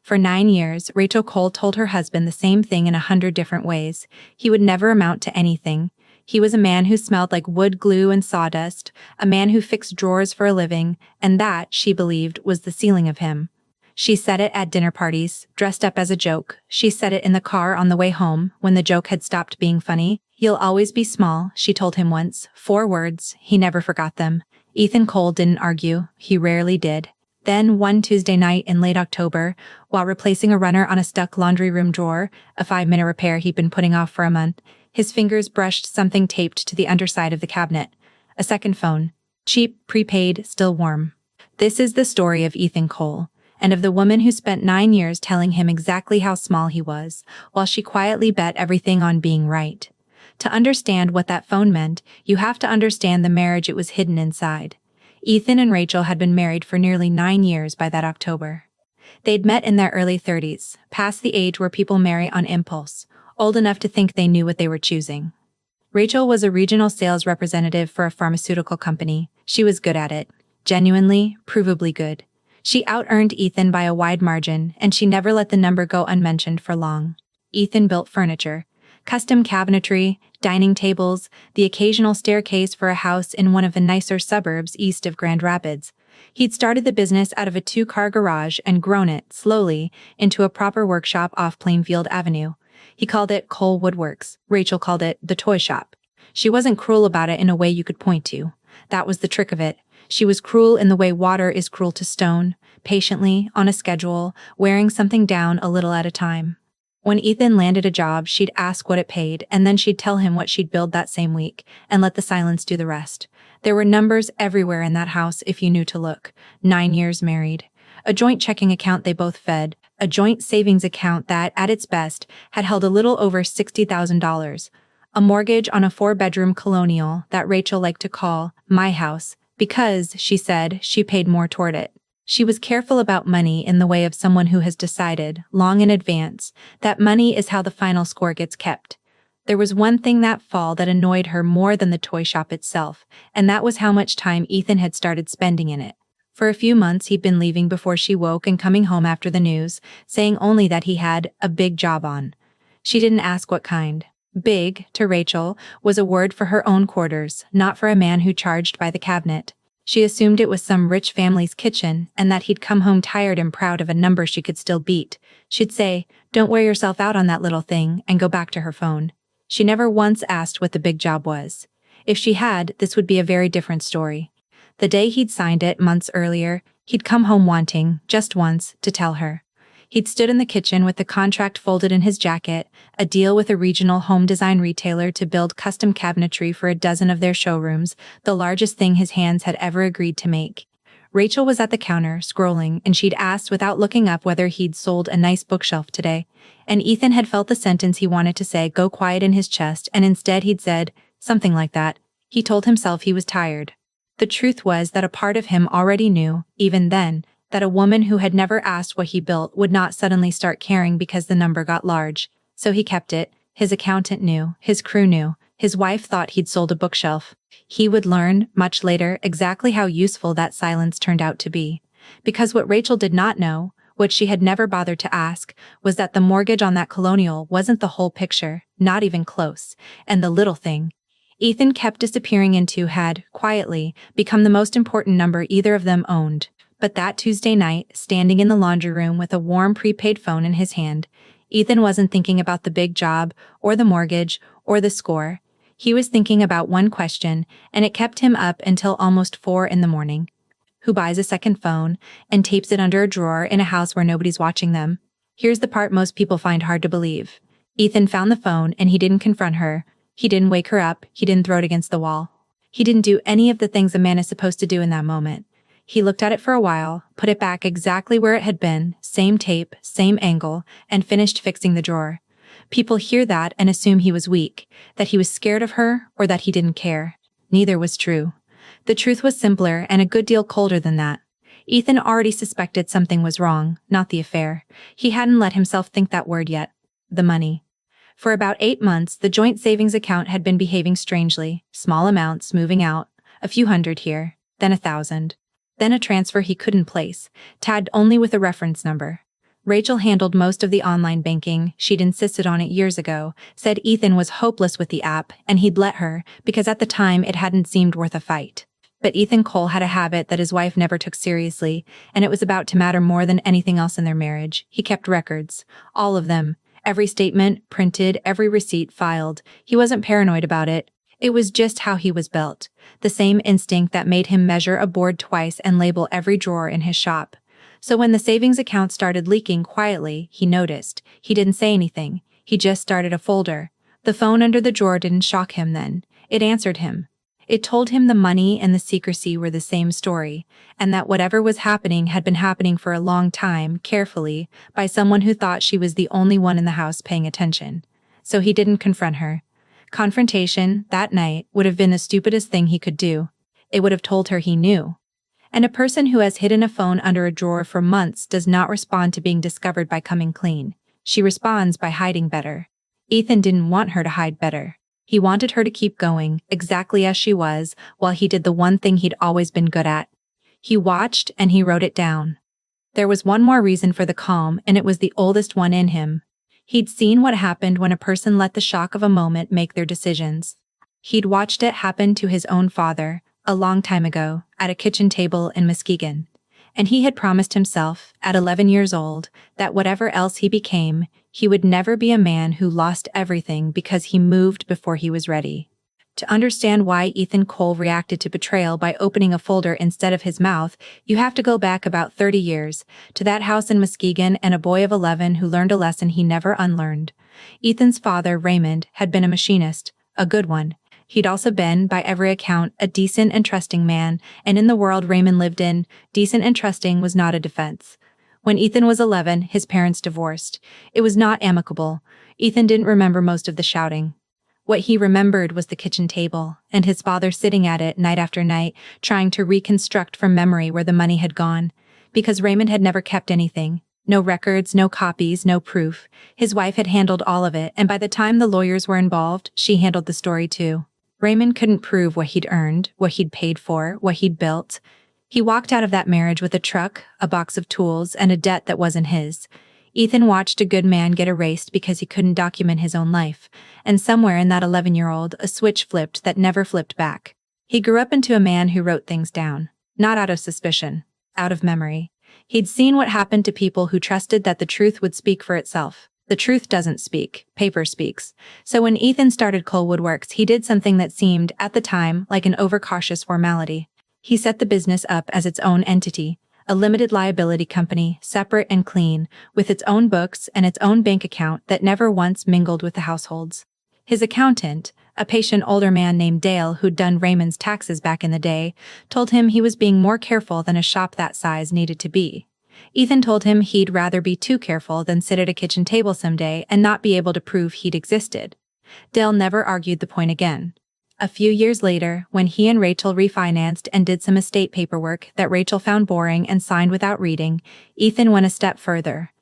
For 9 years, Rachel Cole told her husband the same thing in 100 different ways. He would never amount to anything. He was a man who smelled like wood glue and sawdust, a man who fixed drawers for a living, and that, she believed, was the ceiling of him. She said it at dinner parties, dressed up as a joke. She said it in the car on the way home, when the joke had stopped being funny. "You'll always be small," she told him once. 4 words, he never forgot them. Ethan Cole didn't argue. He rarely did. Then, one Tuesday night in late October, while replacing a runner on a stuck laundry room drawer, a 5-minute repair he'd been putting off for a month, his fingers brushed something taped to the underside of the cabinet. A second phone. Cheap, prepaid, still warm. This is the story of Ethan Cole, and of the woman who spent 9 years telling him exactly how small he was, while she quietly bet everything on being right. To understand what that phone meant, you have to understand the marriage it was hidden inside. Ethan and Rachel had been married for nearly 9 years by that October. They'd met in their early 30s, past the age where people marry on impulse, old enough to think they knew what they were choosing. Rachel was a regional sales representative for a pharmaceutical company. She was good at it. Genuinely, provably good. She out-earned Ethan by a wide margin, and she never let the number go unmentioned for long. Ethan built furniture. Custom cabinetry, dining tables, the occasional staircase for a house in one of the nicer suburbs east of Grand Rapids. He'd started the business out of a 2-car garage and grown it, slowly, into a proper workshop off Plainfield Avenue. He called it Cole Woodworks. Rachel called it the toy shop. She wasn't cruel about it in a way you could point to. That was the trick of it. She was cruel in the way water is cruel to stone, patiently, on a schedule, wearing something down a little at a time. When Ethan landed a job, she'd ask what it paid, and then she'd tell him what she'd build that same week, and let the silence do the rest. There were numbers everywhere in that house if you knew to look. 9 years married. A joint checking account they both fed, a joint savings account that, at its best, had held a little over $60,000. A mortgage on a 4-bedroom colonial that Rachel liked to call my house, because, she said, she paid more toward it. She was careful about money in the way of someone who has decided, long in advance, that money is how the final score gets kept. There was one thing that fall that annoyed her more than the toy shop itself, and that was how much time Ethan had started spending in it. For a few months he'd been leaving before she woke and coming home after the news, saying only that he had a big job on. She didn't ask what kind. Big, to Rachel, was a word for her own quarters, not for a man who charged by the cabinet. She assumed it was some rich family's kitchen, and that he'd come home tired and proud of a number she could still beat. She'd say, "Don't wear yourself out on that little thing," and go back to her phone. She never once asked what the big job was. If she had, this would be a very different story. The day he'd signed it, months earlier, he'd come home wanting, just once, to tell her. He'd stood in the kitchen with the contract folded in his jacket, a deal with a regional home design retailer to build custom cabinetry for a dozen of their showrooms, the largest thing his hands had ever agreed to make. Rachel was at the counter, scrolling, and she'd asked without looking up whether he'd sold a nice bookshelf today. And Ethan had felt the sentence he wanted to say go quiet in his chest, and instead he'd said, something like that. He told himself he was tired. The truth was that a part of him already knew, even then, that a woman who had never asked what he built would not suddenly start caring because the number got large. So he kept it. His accountant knew. His crew knew. His wife thought he'd sold a bookshelf. He would learn, much later, exactly how useful that silence turned out to be. Because what Rachel did not know, what she had never bothered to ask, was that the mortgage on that colonial wasn't the whole picture, not even close, and the little thing Ethan kept disappearing into had, quietly, become the most important number either of them owned. But that Tuesday night, standing in the laundry room with a warm prepaid phone in his hand, Ethan wasn't thinking about the big job, or the mortgage, or the score. He was thinking about one question, and it kept him up until almost 4 in the morning. Who buys a second phone, and tapes it under a drawer in a house where nobody's watching them? Here's the part most people find hard to believe. Ethan found the phone, and he didn't confront her. He didn't wake her up. He didn't throw it against the wall. He didn't do any of the things a man is supposed to do in that moment. He looked at it for a while, put it back exactly where it had been, same tape, same angle, and finished fixing the drawer. People hear that and assume he was weak, that he was scared of her, or that he didn't care. Neither was true. The truth was simpler and a good deal colder than that. Ethan already suspected something was wrong, not the affair. He hadn't let himself think that word yet. The money. For about 8 months, the joint savings account had been behaving strangely, small amounts moving out, a few hundred here, then 1,000. Then a transfer he couldn't place, tagged only with a reference number. Rachel handled most of the online banking. She'd insisted on it years ago, said Ethan was hopeless with the app, and he'd let her, because at the time it hadn't seemed worth a fight. But Ethan Cole had a habit that his wife never took seriously, and it was about to matter more than anything else in their marriage. He kept records. All of them. Every statement printed, every receipt filed. He wasn't paranoid about it. It was just how he was built. The same instinct that made him measure a board twice and label every drawer in his shop. So when the savings account started leaking quietly, he noticed. He didn't say anything. He just started a folder. The phone under the drawer didn't shock him then. It answered him. It told him the money and the secrecy were the same story, and that whatever was happening had been happening for a long time, carefully, by someone who thought she was the only one in the house paying attention. So he didn't confront her. Confrontation, that night, would have been the stupidest thing he could do. It would have told her he knew. And a person who has hidden a phone under a drawer for months does not respond to being discovered by coming clean. She responds by hiding better. Ethan didn't want her to hide better. He wanted her to keep going, exactly as she was, while he did the one thing he'd always been good at. He watched and he wrote it down. There was one more reason for the calm, and it was the oldest one in him. He'd seen what happened when a person let the shock of a moment make their decisions. He'd watched it happen to his own father, a long time ago, at a kitchen table in Muskegon. And he had promised himself, at 11 years old, that whatever else he became, he would never be a man who lost everything because he moved before he was ready. To understand why Ethan Cole reacted to betrayal by opening a folder instead of his mouth, you have to go back about 30 years, to that house in Muskegon and a boy of 11 who learned a lesson he never unlearned. Ethan's father, Raymond, had been a machinist, a good one. He'd also been, by every account, a decent and trusting man, and in the world Raymond lived in, decent and trusting was not a defense. When Ethan was 11, his parents divorced. It was not amicable. Ethan didn't remember most of the shouting. What he remembered was the kitchen table, and his father sitting at it night after night, trying to reconstruct from memory where the money had gone. Because Raymond had never kept anything. No records, no copies, no proof. His wife had handled all of it, and by the time the lawyers were involved, she handled the story too. Raymond couldn't prove what he'd earned, what he'd paid for, what he'd built. He walked out of that marriage with a truck, a box of tools, and a debt that wasn't his. Ethan watched a good man get erased because he couldn't document his own life, and somewhere in that 11-year-old, a switch flipped that never flipped back. He grew up into a man who wrote things down, not out of suspicion, out of memory. He'd seen what happened to people who trusted that the truth would speak for itself. The truth doesn't speak, paper speaks. So when Ethan started Cole Woodworks, he did something that seemed, at the time, like an overcautious formality. He set the business up as its own entity, a limited liability company, separate and clean, with its own books and its own bank account that never once mingled with the household's. His accountant, a patient older man named Dale who'd done Raymond's taxes back in the day, told him he was being more careful than a shop that size needed to be. Ethan told him he'd rather be too careful than sit at a kitchen table someday and not be able to prove he'd existed. Dale never argued the point again. A few years later, when he and Rachel refinanced and did some estate paperwork that Rachel found boring and signed without reading, Ethan went a step further.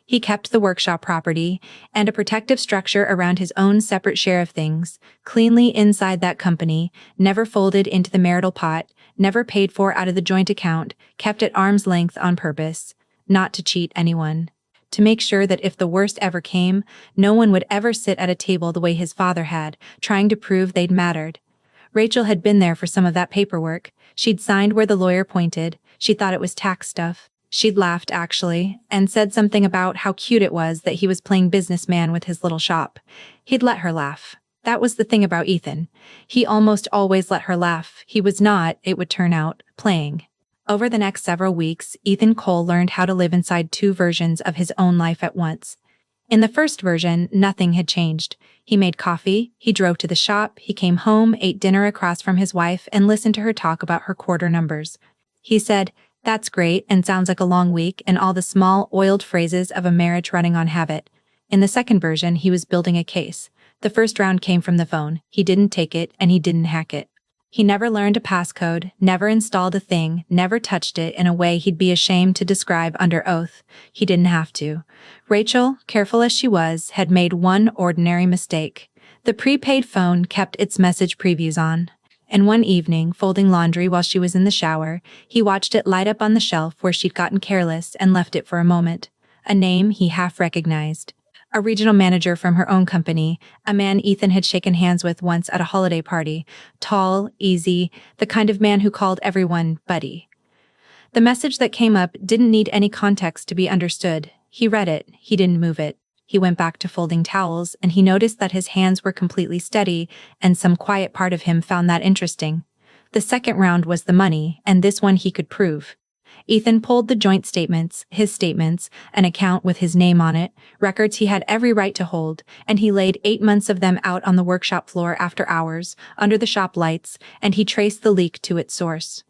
He kept the workshop property and a protective structure around his own separate share of things, cleanly inside that company, never folded into the marital pot, never paid for out of the joint account, kept at arm's length on purpose, not to cheat anyone. To make sure that if the worst ever came, no one would ever sit at a table the way his father had, trying to prove they'd mattered. Rachel had been there for some of that paperwork. She'd signed where the lawyer pointed. She thought it was tax stuff. She'd laughed, actually, and said something about how cute it was that he was playing businessman with his little shop. He'd let her laugh. That was the thing about Ethan. He almost always let her laugh. He was not, it would turn out, playing. Over the next several weeks, Ethan Cole learned how to live inside two versions of his own life at once. In the first version, nothing had changed. He made coffee, he drove to the shop, he came home, ate dinner across from his wife, and listened to her talk about her quarter numbers. He said, "That's great and sounds like a long week," and all the small, oiled phrases of a marriage running on habit. In the second version, he was building a case. The first round came from the phone. He didn't take it, and he didn't hack it. He never learned a passcode, never installed a thing, never touched it in a way he'd be ashamed to describe under oath. He didn't have to. Rachel, careful as she was, had made one ordinary mistake. The prepaid phone kept its message previews on. And one evening, folding laundry while she was in the shower, he watched it light up on the shelf where she'd gotten careless and left it for a moment. a name he half recognized. A regional manager from her own company, a man Ethan had shaken hands with once at a holiday party, tall, easy, the kind of man who called everyone buddy. The message that came up didn't need any context to be understood. He read it, he didn't move it. He went back to folding towels, and he noticed that his hands were completely steady, and some quiet part of him found that interesting. The second round was the money, and this one he could prove. Ethan pulled the joint statements, his statements, an account with his name on it, records he had every right to hold, and he laid 8 months of them out on the workshop floor after hours, under the shop lights, and he traced the leak to its source.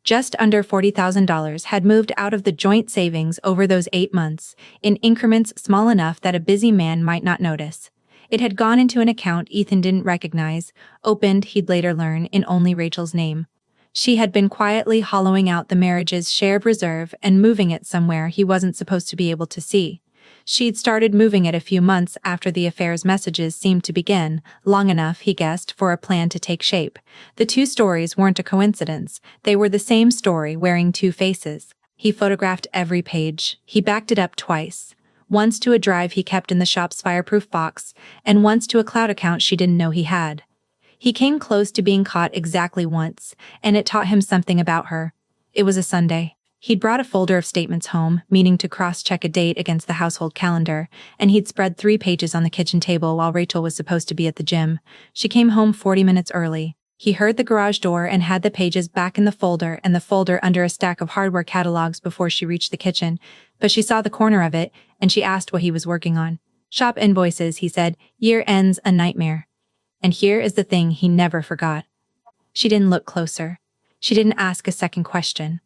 Just under $40,000 had moved out of the joint savings over those 8 months, in increments small enough that a busy man might not notice. It had gone into an account Ethan didn't recognize, opened, he'd later learn, in only Rachel's name. She had been quietly hollowing out the marriage's shared reserve and moving it somewhere he wasn't supposed to be able to see. She'd started moving it a few months after the affair's messages seemed to begin, long enough, he guessed, for a plan to take shape. The two stories weren't a coincidence. They were the same story wearing two faces. He photographed every page. He backed it up twice. Once to a drive he kept in the shop's fireproof box, and once to a cloud account she didn't know he had. He came close to being caught exactly once, and it taught him something about her. It was a Sunday. He'd brought a folder of statements home, meaning to cross-check a date against the household calendar, and he'd spread 3 pages on the kitchen table while Rachel was supposed to be at the gym. She came home 40 minutes early. He heard the garage door and had the pages back in the folder and the folder under a stack of hardware catalogs before she reached the kitchen, but she saw the corner of it, and she asked what he was working on. Shop invoices, he said. Year ends a nightmare. And here is the thing he never forgot. She didn't look closer. She didn't ask a second question.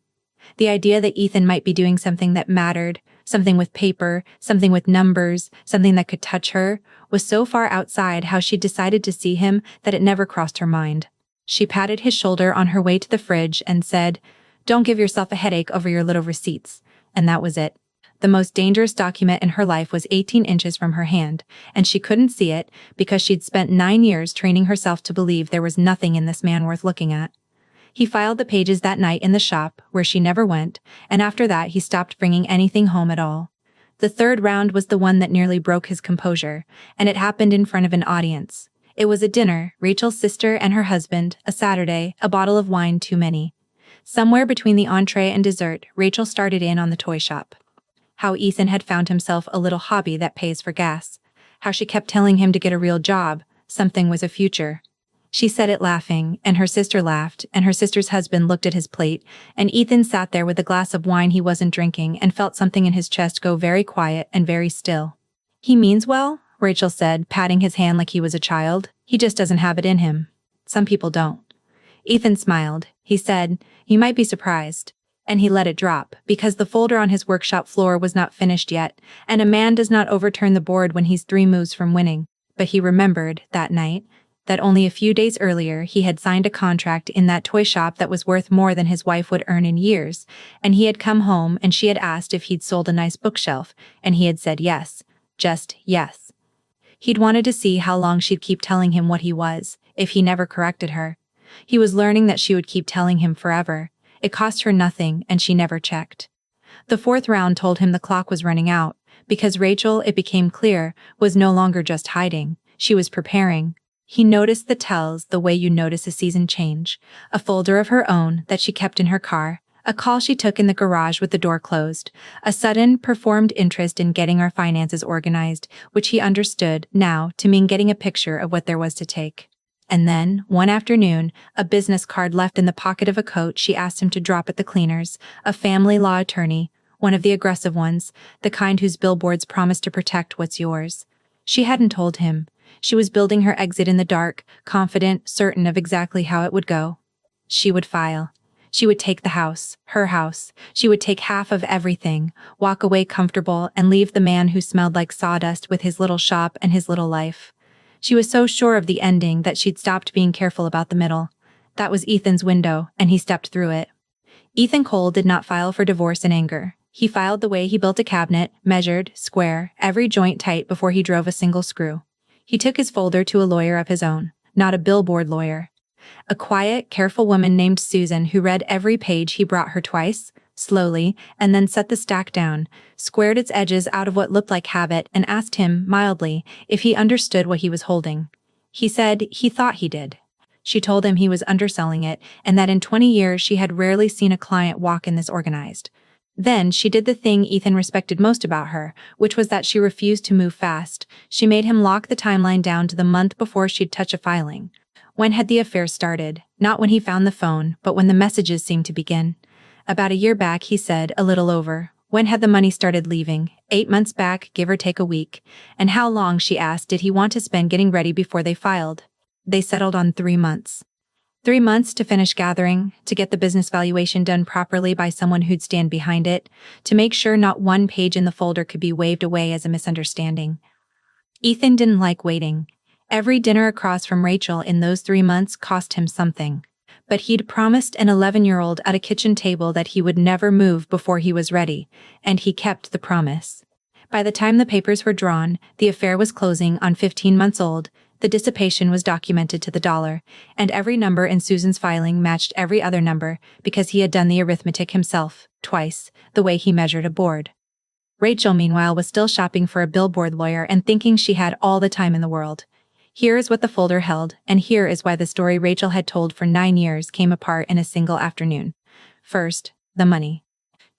The idea that Ethan might be doing something that mattered, something with paper, something with numbers, something that could touch her, was so far outside how she'd decided to see him that it never crossed her mind. She patted his shoulder on her way to the fridge and said, "Don't give yourself a headache over your little receipts." And that was it. The most dangerous document in her life was 18 inches from her hand, and she couldn't see it because she'd spent 9 years training herself to believe there was nothing in this man worth looking at. He filed the pages that night in the shop, where she never went, and after that he stopped bringing anything home at all. The third round was the one that nearly broke his composure, and it happened in front of an audience. It was a dinner, Rachel's sister and her husband, a Saturday, a bottle of wine too many. Somewhere between the entree and dessert, Rachel started in on the toy shop. How Ethan had found himself a little hobby that pays for gas. How she kept telling him to get a real job, something with a future. She said it laughing, and her sister laughed, and her sister's husband looked at his plate, and Ethan sat there with a glass of wine he wasn't drinking and felt something in his chest go very quiet and very still. "He means well," Rachel said, patting his hand like he was a child. "He just doesn't have it in him. Some people don't." Ethan smiled. He said, "You might be surprised." And he let it drop, because the folder on his workshop floor was not finished yet, and a man does not overturn the board when he's 3 moves from winning. But he remembered, that night, that only a few days earlier he had signed a contract in that toy shop that was worth more than his wife would earn in years, and he had come home and she had asked if he'd sold a nice bookshelf, and he had said yes, just yes. He'd wanted to see how long she'd keep telling him what he was, if he never corrected her. He was learning that she would keep telling him forever. It cost her nothing, and she never checked. The fourth round told him the clock was running out, because Rachel, it became clear, was no longer just hiding. She was preparing. He noticed the tells the way you notice a season change. A folder of her own that she kept in her car, a call she took in the garage with the door closed, a sudden, performed interest in getting our finances organized, which he understood, now, to mean getting a picture of what there was to take. And then, one afternoon, a business card left in the pocket of a coat she asked him to drop at the cleaners, a family law attorney, one of the aggressive ones, the kind whose billboards promise to protect what's yours. She hadn't told him. She was building her exit in the dark, confident, certain of exactly how it would go. She would file. She would take the house, her house. She would take half of everything, walk away comfortable, and leave the man who smelled like sawdust with his little shop and his little life. She was so sure of the ending that she'd stopped being careful about the middle. That was Ethan's window, and he stepped through it. Ethan Cole did not file for divorce in anger. He filed the way he built a cabinet, measured, square, every joint tight before he drove a single screw. He took his folder to a lawyer of his own, not a billboard lawyer. A quiet, careful woman named Susan who read every page he brought her twice, slowly, and then set the stack down, squared its edges out of what looked like habit, and asked him, mildly, if he understood what he was holding. He said he thought he did. She told him he was underselling it, and that in 20 years she had rarely seen a client walk in this organized. Then she did the thing Ethan respected most about her, which was that she refused to move fast. She made him lock the timeline down to the month before she'd touch a filing. When had the affair started? Not when he found the phone, but when the messages seemed to begin. About a year back, he said, a little over. When had the money started leaving? 8 months back, give or take a week. And how long, she asked, did he want to spend getting ready before they filed? They settled on 3 months. 3 months to finish gathering, to get the business valuation done properly by someone who'd stand behind it, to make sure not one page in the folder could be waved away as a misunderstanding. Ethan didn't like waiting. Every dinner across from Rachel in those 3 months cost him something. But he'd promised an 11-year-old at a kitchen table that he would never move before he was ready, and he kept the promise. By the time the papers were drawn, the affair was closing on 15 months old, the dissipation was documented to the dollar, and every number in Susan's filing matched every other number because he had done the arithmetic himself, twice, the way he measured a board. Rachel, meanwhile, was still shopping for a billboard lawyer and thinking she had all the time in the world. Here is what the folder held, and here is why the story Rachel had told for 9 years came apart in a single afternoon. First, the money.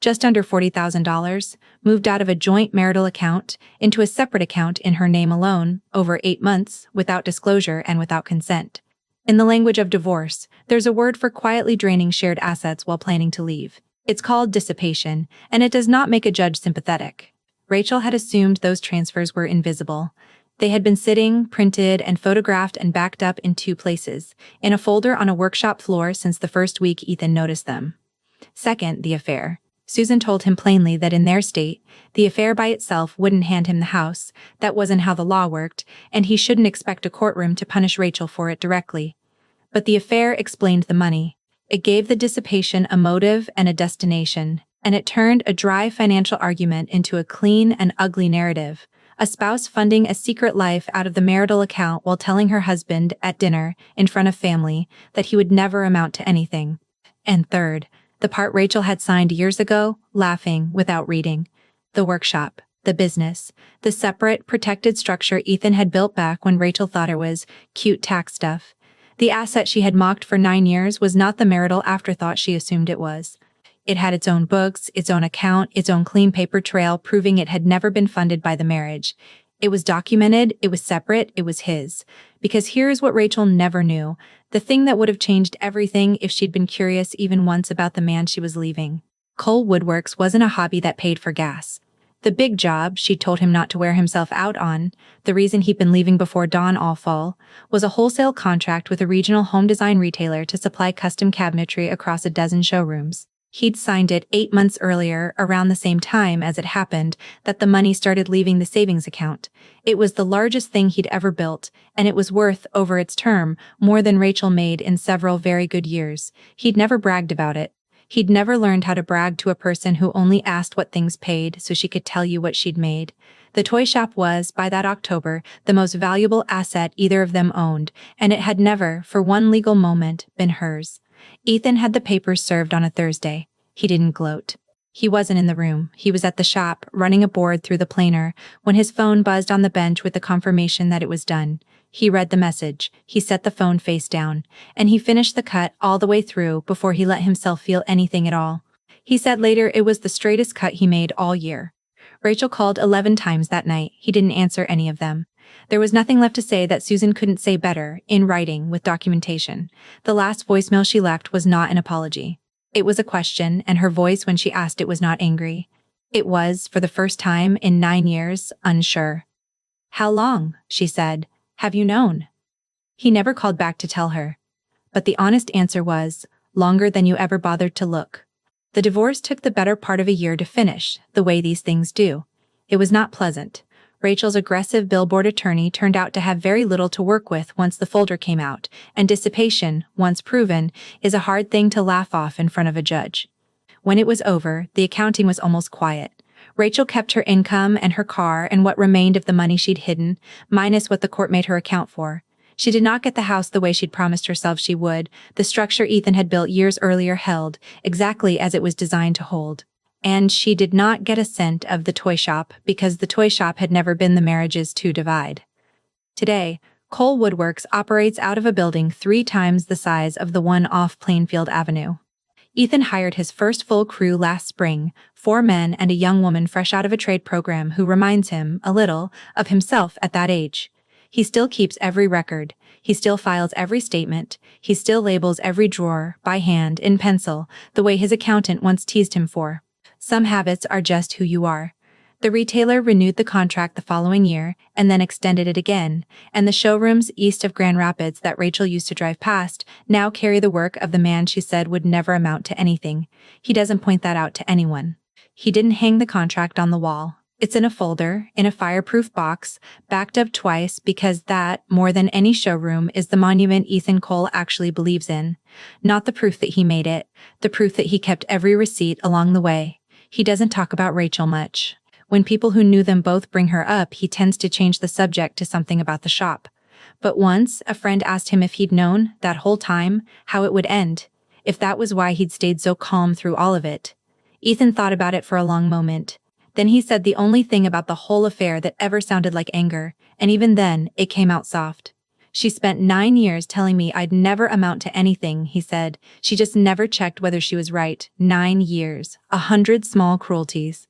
Just under $40,000, moved out of a joint marital account into a separate account in her name alone, over 8 months, without disclosure and without consent. In the language of divorce, there's a word for quietly draining shared assets while planning to leave. It's called dissipation, and it does not make a judge sympathetic. Rachel had assumed those transfers were invisible. They had been sitting, printed, and photographed and backed up in 2 places, in a folder on a workshop floor since the first week Ethan noticed them. Second, the affair. Susan told him plainly that in their state, the affair by itself wouldn't hand him the house, that wasn't how the law worked, and he shouldn't expect a courtroom to punish Rachel for it directly. But the affair explained the money. It gave the dissipation a motive and a destination, and it turned a dry financial argument into a clean and ugly narrative. A spouse funding a secret life out of the marital account while telling her husband, at dinner, in front of family, that he would never amount to anything. And third, the part Rachel had signed years ago, laughing, without reading. The workshop, the business, the separate, protected structure Ethan had built back when Rachel thought it was cute tax stuff. The asset she had mocked for 9 years was not the marital afterthought she assumed it was. It had its own books, its own account, its own clean paper trail proving it had never been funded by the marriage. It was documented, it was separate, it was his. Because here's what Rachel never knew, the thing that would have changed everything if she'd been curious even once about the man she was leaving. Coal woodworks wasn't a hobby that paid for gas. The big job, she'd told him not to wear himself out on, the reason he'd been leaving before dawn all fall, was a wholesale contract with a regional home design retailer to supply custom cabinetry across a dozen showrooms. He'd signed it 8 months earlier, around the same time as it happened, that the money started leaving the savings account. It was the largest thing he'd ever built, and it was worth, over its term, more than Rachel made in several very good years. He'd never bragged about it. He'd never learned how to brag to a person who only asked what things paid so she could tell you what she'd made. The toy shop was, by that October, the most valuable asset either of them owned, and it had never, for one legal moment, been hers. Ethan had the papers served on a Thursday. He didn't gloat. He wasn't in the room. He was at the shop, running a board through the planer, when his phone buzzed on the bench with the confirmation that it was done. He read the message, he set the phone face down, and he finished the cut all the way through before he let himself feel anything at all. He said later it was the straightest cut he made all year. Rachel called 11 times that night. He didn't answer any of them. There was nothing left to say that Susan couldn't say better, in writing, with documentation. The last voicemail she left was not an apology. It was a question, and her voice when she asked it was not angry. It was, for the first time in 9 years, unsure. "How long?" she said. "Have you known?" He never called back to tell her. But the honest answer was, longer than you ever bothered to look. The divorce took the better part of a year to finish, the way these things do. It was not pleasant. Rachel's aggressive billboard attorney turned out to have very little to work with once the folder came out, and dissipation, once proven, is a hard thing to laugh off in front of a judge. When it was over, the accounting was almost quiet. Rachel kept her income and her car and what remained of the money she'd hidden, minus what the court made her account for. She did not get the house the way she'd promised herself she would. The structure Ethan had built years earlier held, exactly as it was designed to hold. And she did not get a cent of the toy shop because the toy shop had never been the marriages to divide. Today, Cole Woodworks operates out of a building 3 times the size of the one off Plainfield Avenue. Ethan hired his first full crew last spring, 4 men and a young woman fresh out of a trade program who reminds him, a little, of himself at that age. He still keeps every record. He still files every statement. He still labels every drawer, by hand, in pencil, the way his accountant once teased him for. Some habits are just who you are. The retailer renewed the contract the following year and then extended it again, and the showrooms east of Grand Rapids that Rachel used to drive past now carry the work of the man she said would never amount to anything. He doesn't point that out to anyone. He didn't hang the contract on the wall. It's in a folder, in a fireproof box, backed up twice because that, more than any showroom, is the monument Ethan Cole actually believes in. Not the proof that he made it, the proof that he kept every receipt along the way. He doesn't talk about Rachel much. When people who knew them both bring her up, he tends to change the subject to something about the shop. But once, a friend asked him if he'd known, that whole time, how it would end, if that was why he'd stayed so calm through all of it. Ethan thought about it for a long moment. Then he said the only thing about the whole affair that ever sounded like anger, and even then, it came out soft. She spent 9 years telling me I'd never amount to anything, he said. She just never checked whether she was right. 9 years. 100 small cruelties.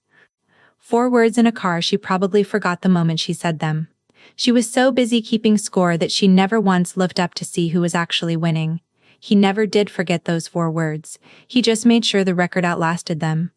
4 words in a car she probably forgot the moment she said them. She was so busy keeping score that she never once looked up to see who was actually winning. He never did forget those 4 words. He just made sure the record outlasted them.